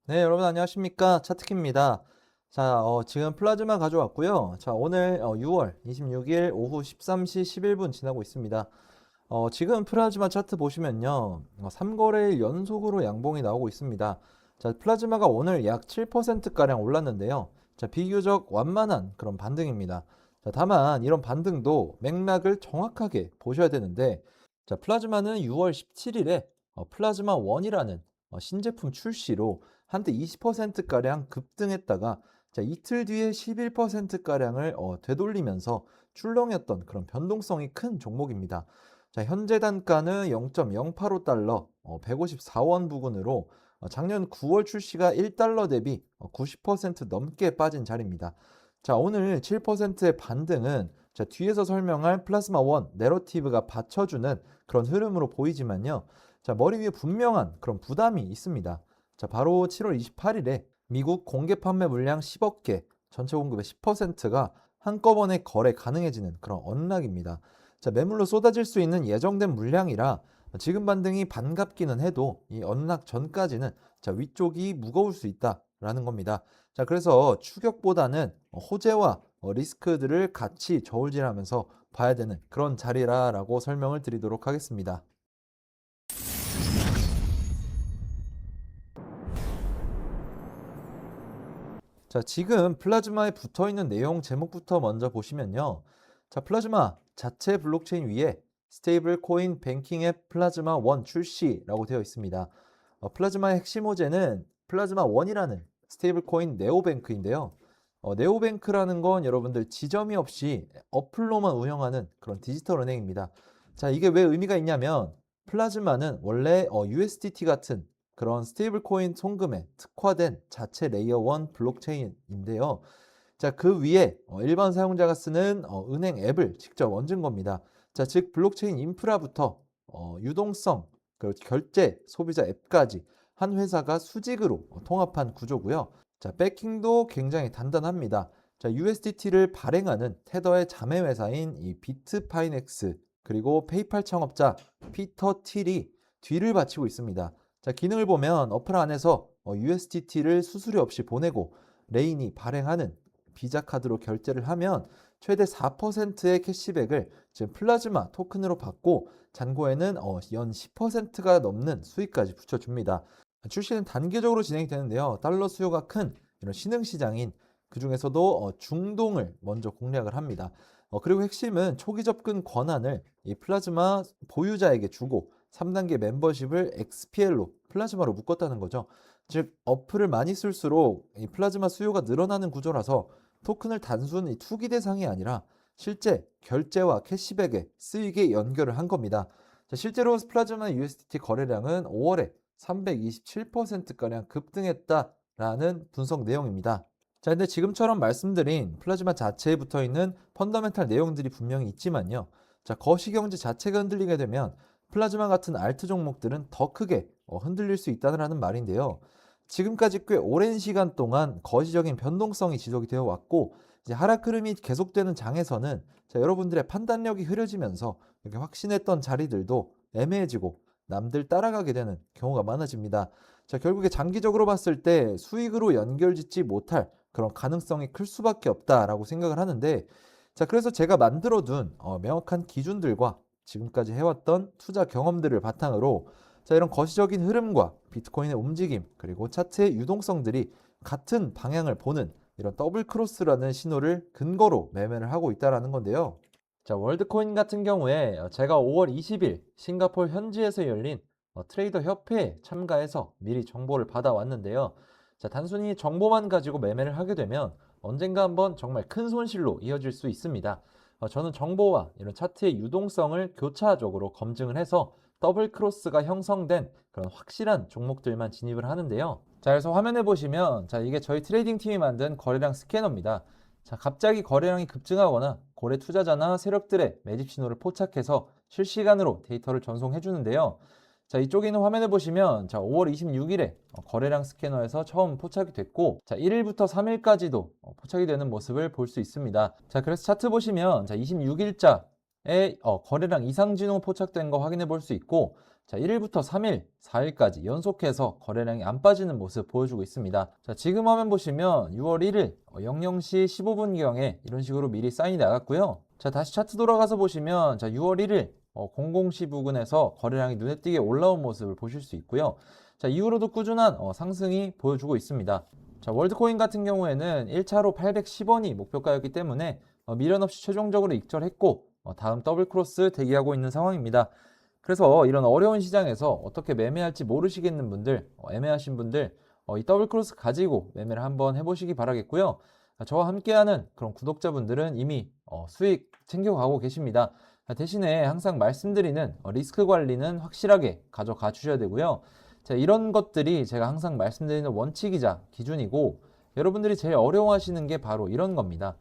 네, 여러분 안녕하십니까? 차트키입니다. 자, 지금 플라즈마 가져왔고요. 자, 오늘 6월 26일 오후 13시 11분 지나고 있습니다. 지금 플라즈마 차트 보시면요. 3거래일 연속으로 양봉이 나오고 있습니다. 자, 플라즈마가 오늘 약 7%가량 올랐는데요. 자, 비교적 완만한 그런 반등입니다. 자, 다만 이런 반등도 맥락을 정확하게 보셔야 되는데, 자, 플라즈마는 6월 17일에 플라즈마 1이라는 신제품 출시로 한때 20%가량 급등했다가 자, 이틀 뒤에 11%가량을 되돌리면서 출렁였던 그런 변동성이 큰 종목입니다. 자, 현재 단가는 0.085달러, 154원 부근으로 작년 9월 출시가 1달러 대비 90% 넘게 빠진 자리입니다. 자, 오늘 7%의 반등은 자, 뒤에서 설명할 플라즈마 1 내러티브가 받쳐주는 그런 흐름으로 보이지만요. 자, 머리 위에 분명한 그런 부담이 있습니다. 자, 바로 7월 28일에 미국 공개 판매 물량 10억 개, 전체 공급의 10%가 한꺼번에 거래 가능해지는 그런 언락입니다. 자, 매물로 쏟아질 수 있는 예정된 물량이라 지금 반등이 반갑기는 해도 이 언락 전까지는 자, 위쪽이 무거울 수 있다라는 겁니다. 자, 그래서 추격보다는 호재와 리스크들을 같이 저울질하면서 봐야 되는 그런 자리라라고 설명을 드리도록 하겠습니다. 자, 지금 플라즈마에 붙어 있는 내용 제목부터 먼저 보시면요. 자, 플라즈마 자체 블록체인 위에 스테이블 코인 뱅킹 앱 플라즈마 1 출시라고 되어 있습니다. 플라즈마의 핵심 호재는 플라즈마 1이라는 스테이블 코인 네오뱅크인데요. 네오뱅크라는 건 여러분들 지점이 없이 어플로만 운영하는 그런 디지털 은행입니다. 자, 이게 왜 의미가 있냐면 플라즈마는 원래 USDT 같은 그런 스테이블 코인 송금에 특화된 자체 레이어 1 블록체인인데요. 자, 그 위에 일반 사용자가 쓰는 은행 앱을 직접 얹은 겁니다. 자, 즉 블록체인 인프라부터 유동성, 그리고 결제, 소비자 앱까지 한 회사가 수직으로 통합한 구조고요. 자, 백킹도 굉장히 단단합니다. 자, USDT를 발행하는 테더의 자매 회사인 이 비트파이넥스 그리고 페이팔 창업자 피터 틸이 뒤를 바치고 있습니다. 자, 기능을 보면 어플 안에서 USDT를 수수료 없이 보내고 레인이 발행하는 비자 카드로 결제를 하면 최대 4%의 캐시백을 지금 플라즈마 토큰으로 받고 잔고에는 연 10%가 넘는 수익까지 붙여줍니다. 출시는 단계적으로 진행이 되는데요. 달러 수요가 큰 이런 신흥시장인 그 중에서도 중동을 먼저 공략을 합니다. 그리고 핵심은 초기 접근 권한을 이 플라즈마 보유자에게 주고 3단계 멤버십을 XPL로 플라즈마로 묶었다는 거죠. 즉 어플을 많이 쓸수록 이 플라즈마 수요가 늘어나는 구조라서 토큰을 단순히 투기 대상이 아니라 실제 결제와 캐시백에 쓰이게 연결을 한 겁니다. 자, 실제로 플라즈마 USDT 거래량은 5월에 327%가량 급등했다라는 분석 내용입니다. 자, 근데 지금처럼 말씀드린 플라즈마 자체에 붙어 있는 펀더멘탈 내용들이 분명히 있지만요. 자, 거시경제 자체가 흔들리게 되면 플라즈마 같은 알트 종목들은 더 크게 흔들릴 수 있다는 말인데요. 지금까지 꽤 오랜 시간 동안 거시적인 변동성이 지속이 되어 왔고 이제 하락 흐름이 계속되는 장에서는 자, 여러분들의 판단력이 흐려지면서 이렇게 확신했던 자리들도 애매해지고 남들 따라가게 되는 경우가 많아집니다. 자, 결국에 장기적으로 봤을 때 수익으로 연결짓지 못할 그런 가능성이 클 수밖에 없다라고 생각을 하는데 자, 그래서 제가 만들어둔 명확한 기준들과 지금까지 해왔던 투자 경험들을 바탕으로 자, 이런 거시적인 흐름과 비트코인의 움직임 그리고 차트의 유동성들이 같은 방향을 보는 이런 더블 크로스라는 신호를 근거로 매매를 하고 있다는 건데요. 자, 월드코인 같은 경우에 제가 5월 20일 싱가포르 현지에서 열린 트레이더 협회에 참가해서 미리 정보를 받아왔는데요. 자, 단순히 정보만 가지고 매매를 하게 되면 언젠가 한번 정말 큰 손실로 이어질 수 있습니다. 저는 정보와 이런 차트의 유동성을 교차적으로 검증을 해서 더블 크로스가 형성된 그런 확실한 종목들만 진입을 하는데요. 자, 그래서 화면에 보시면 자, 이게 저희 트레이딩 팀이 만든 거래량 스캐너입니다. 자, 갑자기 거래량이 급증하거나 고래 투자자나 세력들의 매집 신호를 포착해서 실시간으로 데이터를 전송해 주는데요. 자, 이쪽에 있는 화면을 보시면 자, 5월 26일에 거래량 스캐너에서 처음 포착이 됐고 자, 1일부터 3일까지도 포착이 되는 모습을 볼 수 있습니다. 자, 그래서 차트 보시면 자, 26일자에 거래량 이상 진호 포착된 거 확인해 볼 수 있고 자, 1일부터 3일, 4일까지 연속해서 거래량이 안 빠지는 모습 보여주고 있습니다. 자, 지금 화면 보시면 6월 1일 00시 15분경에 이런 식으로 미리 사인이 나갔고요. 자, 다시 차트 돌아가서 보시면 자, 6월 1일 00시 부근에서 거래량이 눈에 띄게 올라온 모습을 보실 수 있고요. 자, 이후로도 꾸준한 상승이 보여주고 있습니다. 자, 월드코인 같은 경우에는 1차로 810원이 목표가였기 때문에 미련 없이 최종적으로 익절했고 다음 더블 크로스 대기하고 있는 상황입니다. 그래서 이런 어려운 시장에서 어떻게 매매할지 모르시겠는 분들, 애매하신 분들 이 더블 크로스 가지고 매매를 한번 해보시기 바라겠고요. 저와 함께하는 그런 구독자분들은 이미 수익 챙겨가고 계십니다. 대신에 항상 말씀드리는 리스크 관리는 확실하게 가져가 주셔야 되고요. 자, 이런 것들이 제가 항상 말씀드리는 원칙이자 기준이고 여러분들이 제일 어려워하시는 게 바로 이런 겁니다.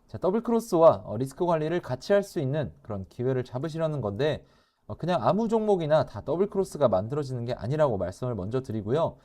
자, 더블 크로스와 리스크 관리를 같이 할 수 있는 그런 기회를 잡으시려는 건데 그냥 아무 종목이나 다 더블 크로스가 만들어지는 게 아니라고 말씀을 먼저 드리고요.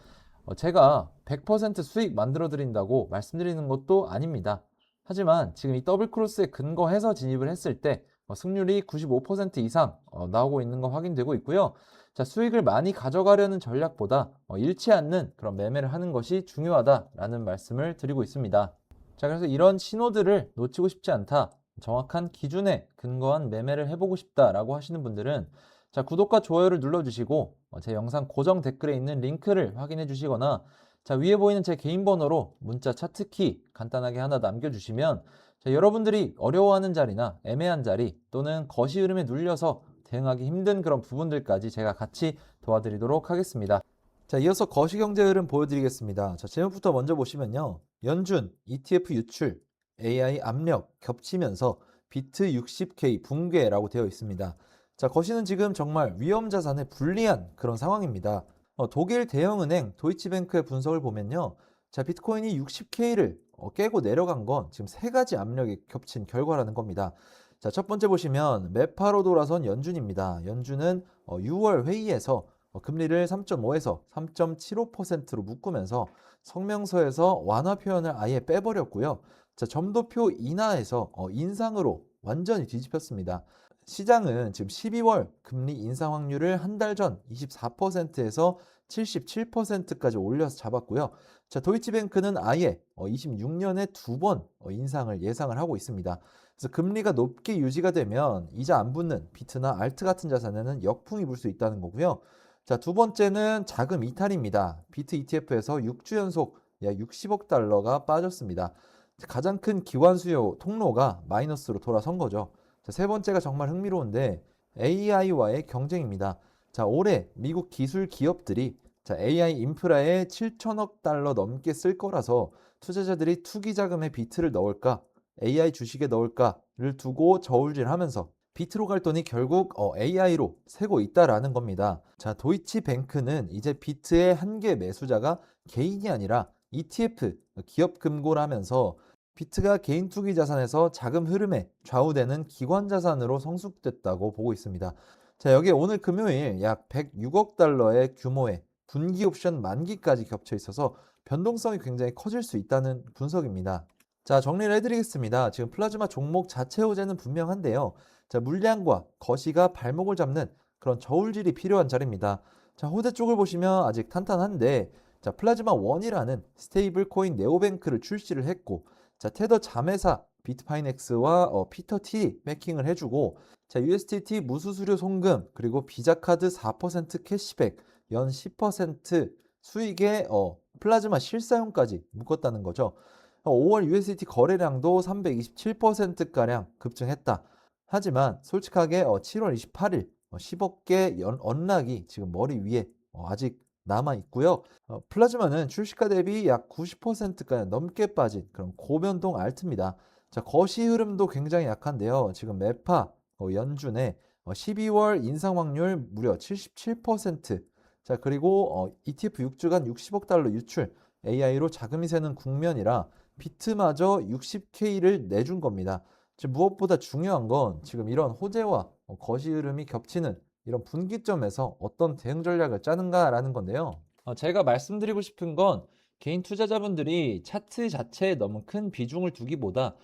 제가 100% 수익 만들어 드린다고 말씀드리는 것도 아닙니다. 하지만 지금 이 더블 크로스에 근거해서 진입을 했을 때 승률이 95% 이상 나오고 있는 거 확인되고 있고요. 자, 수익을 많이 가져가려는 전략보다 잃지 않는 그런 매매를 하는 것이 중요하다라는 말씀을 드리고 있습니다. 자, 그래서 이런 신호들을 놓치고 싶지 않다. 정확한 기준에 근거한 매매를 해보고 싶다라고 하시는 분들은 자, 구독과 좋아요를 눌러주시고 제 영상 고정 댓글에 있는 링크를 확인해 주시거나 자, 위에 보이는 제 개인 번호로 문자 차트키 간단하게 하나 남겨주시면 자, 여러분들이 어려워하는 자리나 애매한 자리 또는 거시 흐름에 눌려서 대응하기 힘든 그런 부분들까지 제가 같이 도와드리도록 하겠습니다. 자, 이어서 거시경제 흐름 보여드리겠습니다. 자, 제목부터 먼저 보시면요. 연준, ETF 유출, AI 압력 겹치면서 비트 60K 붕괴라고 되어 있습니다. 자, 거시는 지금 정말 위험 자산에 불리한 그런 상황입니다. 독일 대형은행 도이치뱅크의 분석을 보면요. 자, 비트코인이 60K를 깨고 내려간 건 지금 세 가지 압력이 겹친 결과라는 겁니다. 자, 첫 번째 보시면 매파로 돌아선 연준입니다. 연준은 6월 회의에서 금리를 3.5에서 3.75%로 묶으면서 성명서에서 완화 표현을 아예 빼버렸고요. 자, 점도표 인하에서 인상으로 완전히 뒤집혔습니다. 시장은 지금 12월 금리 인상 확률을 한 달 전 24%에서 77%까지 올려서 잡았고요. 자, 도이치뱅크는 아예 26년에 두 번 인상을 예상을 하고 있습니다. 그래서 금리가 높게 유지가 되면 이자 안 붙는 비트나 알트 같은 자산에는 역풍이 불 수 있다는 거고요. 자, 두 번째는 자금 이탈입니다. 비트 ETF에서 6주 연속 약 60억 달러가 빠졌습니다. 가장 큰 기관 수요 통로가 마이너스로 돌아선 거죠. 자, 세 번째가 정말 흥미로운데 AI와의 경쟁입니다. 자, 올해 미국 기술 기업들이 자, AI 인프라에 7천억 달러 넘게 쓸 거라서 투자자들이 투기 자금에 비트를 넣을까, AI 주식에 넣을까를 두고 저울질하면서 비트로 갈 돈이 결국 AI로 새고 있다라는 겁니다. 자, 도이치뱅크는 이제 비트의 한계 매수자가 개인이 아니라 ETF, 기업 금고라면서 비트가 개인 투기 자산에서 자금 흐름에 좌우되는 기관 자산으로 성숙됐다고 보고 있습니다. 자, 여기에 오늘 금요일 약 106억 달러의 규모의 분기 옵션 만기까지 겹쳐 있어서 변동성이 굉장히 커질 수 있다는 분석입니다. 자, 정리를 해드리겠습니다. 지금 플라즈마 종목 자체 호재는 분명한데요. 자, 물량과 거시가 발목을 잡는 그런 저울질이 필요한 자리입니다. 자, 호재 쪽을 보시면 아직 탄탄한데 자, 플라즈마 원이라는 스테이블 코인 네오뱅크를 출시를 했고 자, 테더 자회사 비트파이넥스와 피터 티 매킹을 해주고 자, USDT 무수수료 송금 그리고 비자 카드 4% 캐시백 연 10% 수익에 플라즈마 실사용까지 묶었다는 거죠. 5월 USDT 거래량도 327%가량 급증했다. 하지만 솔직하게 7월 28일 10억 개 언락이 지금 머리 위에 아직 남아 있고요. 플라즈마는 출시가 대비 약 90%까지 넘게 빠진 그런 고변동 알트입니다. 자, 거시 흐름도 굉장히 약한데요. 지금 매파 연준의 12월 인상 확률 무려 77%. 자, 그리고 ETF 6주간 60억 달러 유출, AI로 자금이 새는 국면이라 비트마저 60K를 내준 겁니다. 지금 무엇보다 중요한 건 지금 이런 호재와 거시 흐름이 겹치는 이런 분기점에서 어떤 대응 전략을 짜는가라는 건데요. 제가 말씀드리고 싶은 건 개인 투자자분들이 차트 자체에 너무 큰 비중을 두기보다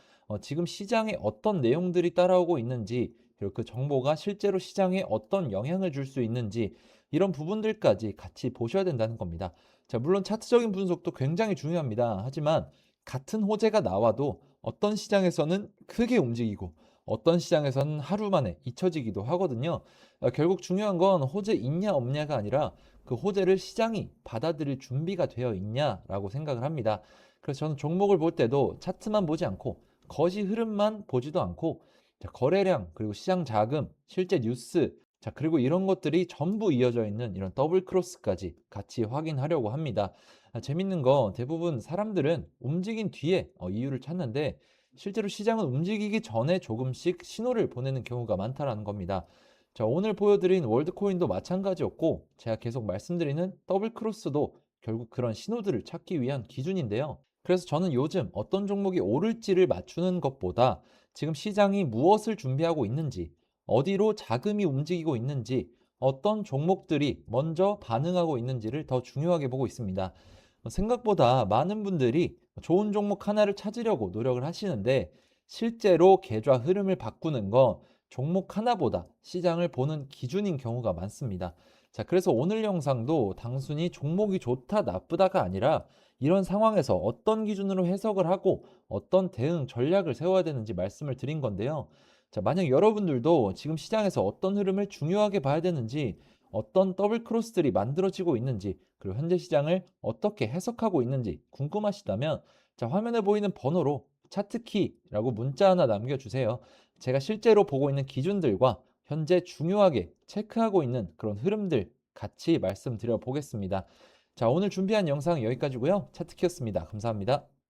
지금 시장에 어떤 내용들이 따라오고 있는지 그리고 그 정보가 실제로 시장에 어떤 영향을 줄 수 있는지 이런 부분들까지 같이 보셔야 된다는 겁니다. 자, 물론 차트적인 분석도 굉장히 중요합니다. 하지만 같은 호재가 나와도 어떤 시장에서는 크게 움직이고 어떤 시장에서는 하루 만에 잊혀지기도 하거든요. 결국 중요한 건 호재 있냐 없냐가 아니라 그 호재를 시장이 받아들일 준비가 되어 있냐라고 생각을 합니다. 그래서 저는 종목을 볼 때도 차트만 보지 않고 거시 흐름만 보지도 않고, 자, 거래량 그리고 시장 자금, 실제 뉴스, 자, 그리고 이런 것들이 전부 이어져 있는 이런 더블 크로스까지 같이 확인하려고 합니다. 재밌는 건 대부분 사람들은 움직인 뒤에 이유를 찾는데 실제로 시장은 움직이기 전에 조금씩 신호를 보내는 경우가 많다라는 겁니다. 자, 오늘 보여드린 월드코인도 마찬가지였고 제가 계속 말씀드리는 더블 크로스도 결국 그런 신호들을 찾기 위한 기준인데요. 그래서 저는 요즘 어떤 종목이 오를지를 맞추는 것보다 지금 시장이 무엇을 준비하고 있는지, 어디로 자금이 움직이고 있는지, 어떤 종목들이 먼저 반응하고 있는지를 더 중요하게 보고 있습니다. 생각보다 많은 분들이 좋은 종목 하나를 찾으려고 노력을 하시는데 실제로 계좌 흐름을 바꾸는 건 종목 하나보다 시장을 보는 기준인 경우가 많습니다. 자, 그래서 오늘 영상도 단순히 종목이 좋다, 나쁘다가 아니라 이런 상황에서 어떤 기준으로 해석을 하고 어떤 대응 전략을 세워야 되는지 말씀을 드린 건데요. 자, 만약 여러분들도 지금 시장에서 어떤 흐름을 중요하게 봐야 되는지, 어떤 더블 크로스들이 만들어지고 있는지, 그리고 현재 시장을 어떻게 해석하고 있는지 궁금하시다면 자, 화면에 보이는 번호로 차트키라고 문자 하나 남겨주세요. 제가 실제로 보고 있는 기준들과 현재 중요하게 체크하고 있는 그런 흐름들 같이 말씀드려 보겠습니다. 자, 오늘 준비한 영상 여기까지고요. 차트키였습니다. 감사합니다.